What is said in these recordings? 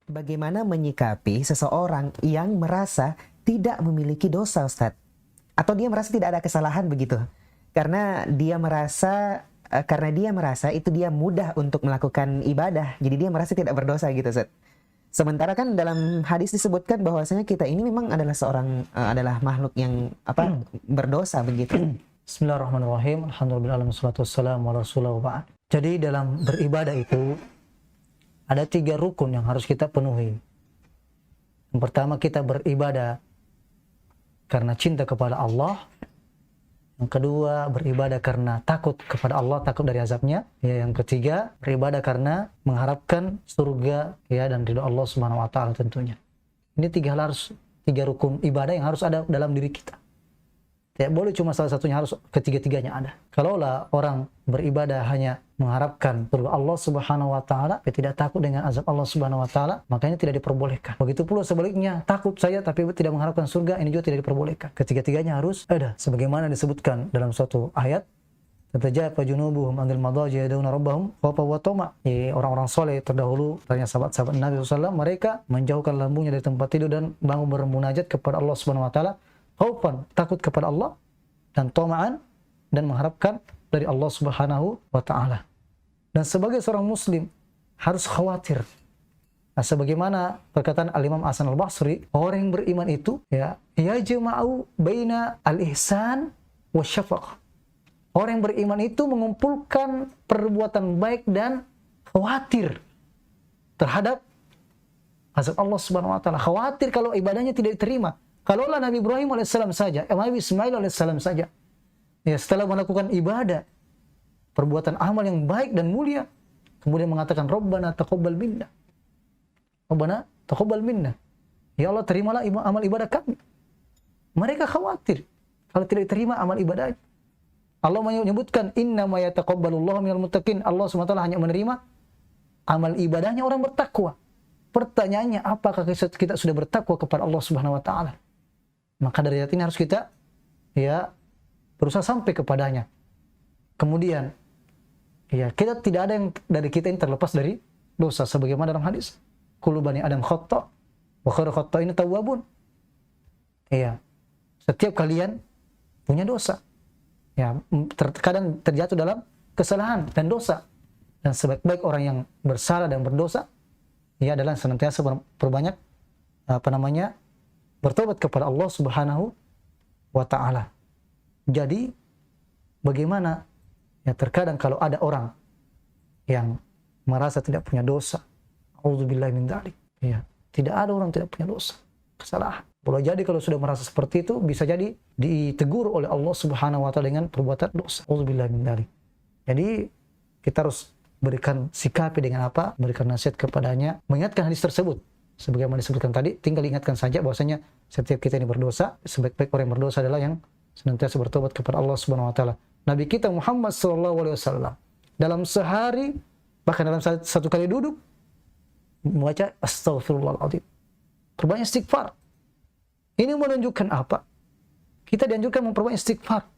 Bagaimana menyikapi seseorang yang merasa tidak memiliki dosa, Ustadz? Atau dia merasa tidak ada kesalahan begitu? Karena dia merasa itu dia mudah untuk melakukan ibadah. Jadi dia merasa tidak berdosa gitu, Ustadz. Sementara kan dalam hadis disebutkan bahwasanya kita ini memang adalah makhluk yang berdosa begitu. Bismillahirrahmanirrahim. Alhamdulillah wassalatu wassalamu ala Rasulillah. Jadi dalam beribadah itu ada 3 rukun yang harus kita penuhi. Yang pertama, kita beribadah karena cinta kepada Allah. Yang kedua, beribadah karena takut kepada Allah, takut dari azabnya. Ya, yang ketiga, beribadah karena mengharapkan surga ya dan ridha Allah Subhanahu wa taala tentunya. Ini 3 rukun ibadah yang harus ada dalam diri kita. Tidak boleh cuma salah satunya, harus ketiga-tiganya ada. Kalaulah orang beribadah hanya mengharapkan surga Allah Subhanahu wa taala, tidak takut dengan azab Allah Subhanahu wa taala, makanya tidak diperbolehkan. Begitu pula sebaliknya, takut saya tapi tidak mengharapkan surga, ini juga tidak diperbolehkan. Ketiga-tiganya harus ada sebagaimana disebutkan dalam suatu ayat, tatajafa junubuhum anil madaji yad'una rabbahum khawfan wa tama'. Orang-orang soleh terdahulu, tanya sahabat-sahabat Nabi SAW, mereka menjauhkan lambungnya dari tempat tidur dan bangun bermunajat kepada Allah Subhanahu wa taala, khaufan, takut kepada Allah, dan tama'an, dan mengharapkan dari Allah Subhanahu wa taala. Dan sebagai seorang muslim harus khawatir. Nah, sebagaimana perkataan Al-Imam Hasan Al-Basri, orang yang beriman itu ya yajma'u baina al-ihsan wa syafaqah. Orang yang beriman itu mengumpulkan perbuatan baik dan khawatir terhadap azab Allah Subhanahu wa taala. Khawatir kalau ibadahnya tidak diterima. Kalaulah Nabi Ibrahim alaihissalam saja, Nabi Ismail alaihissalam saja, ya setelah melakukan ibadah, perbuatan amal yang baik dan mulia, kemudian mengatakan, Rabbana taqabbal minna. Rabbana taqabbal minna. Ya Allah, terimalah amal ibadah kami. Mereka khawatir kalau tidak diterima amal ibadahnya. Allah menyebutkan, innama yataqabbalullahu minal muttaqin. Allah SWT hanya menerima amal ibadahnya orang bertakwa. Pertanyaannya, apakah kita sudah bertakwa kepada Allah Subhanahu wa taala? Maka dari ini harus kita ya berusaha sampai kepadanya. Kemudian ya kita tidak ada yang dari kita ini terlepas dari dosa, sebagaimana dalam hadis, kullu bani adam khata' wa khairu khata'in tawwabun. Iya. Setiap kalian punya dosa. Ya, terkadang terjatuh dalam kesalahan dan dosa. Dan sebaik-baik orang yang bersalah dan berdosa ia adalah senantiasa berbanyak bertobat kepada Allah Subhanahu wa taala. Jadi bagaimana ya terkadang kalau ada orang yang merasa tidak punya dosa, auzubillahi min dzalik. Ya, tidak ada orang tidak punya dosa, kesalahan. Boleh jadi kalau sudah merasa seperti itu bisa jadi ditegur oleh Allah Subhanahu wa taala dengan perbuatan dosa. Auzubillahi min dzalik. Jadi kita harus berikan sikapi dengan apa? Berikan nasihat kepadanya, mengingatkan hadis tersebut. Sebagaimana disebutkan tadi, tinggal ingatkan saja bahwasanya setiap kita ini berdosa, sebaik-baik orang yang berdosa adalah yang senantiasa bertobat kepada Allah Subhanahu wa taala. Nabi kita Muhammad sallallahu alaihi wasallam dalam sehari, bahkan dalam satu kali duduk, membaca astaghfirullahaladzim. Perbanyak istighfar. Ini menunjukkan apa? Kita dianjurkan memperbanyak istighfar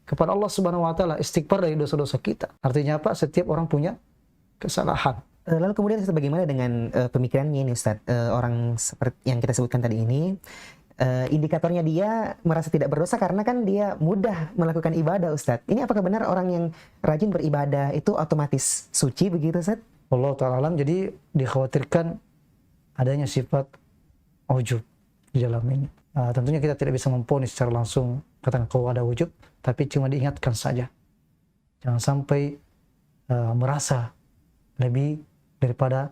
kepada Allah Subhanahu wa taala, istighfar dari dosa-dosa kita. Artinya apa? Setiap orang punya kesalahan. Lalu kemudian bagaimana dengan pemikirannya ini, Ustadz? Orang seperti yang kita sebutkan tadi ini, indikatornya dia merasa tidak berdosa karena kan dia mudah melakukan ibadah, Ustadz. Ini apakah benar orang yang rajin beribadah itu otomatis suci begitu, Ustadz? Allah ta'ala alam. Jadi dikhawatirkan adanya sifat ujub di dalam ini. Tentunya kita tidak bisa memponis secara langsung katakan kalau ada ujub, tapi cuma diingatkan saja. Jangan sampai merasa lebih daripada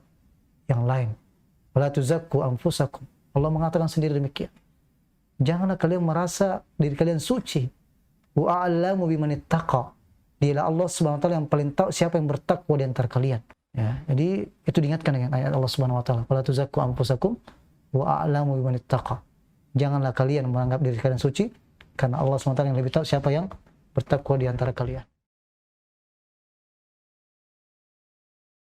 yang lain. Wala tuzakku anfusakum. Allah mengatakan sendiri demikian. Janganlah kalian merasa diri kalian suci. Wa a'lamu bimanittaqa. Dialah Allah Subhanahu wa taala yang paling tahu siapa yang bertakwa di antara kalian. Ya, jadi itu diingatkan dengan ayat Allah Subhanahu wa taala. Wala tuzakku anfusakum wa a'lamu bimanittaqa. Janganlah kalian menganggap diri kalian suci karena Allah Subhanahu wa taala yang lebih tahu siapa yang bertakwa di antara kalian.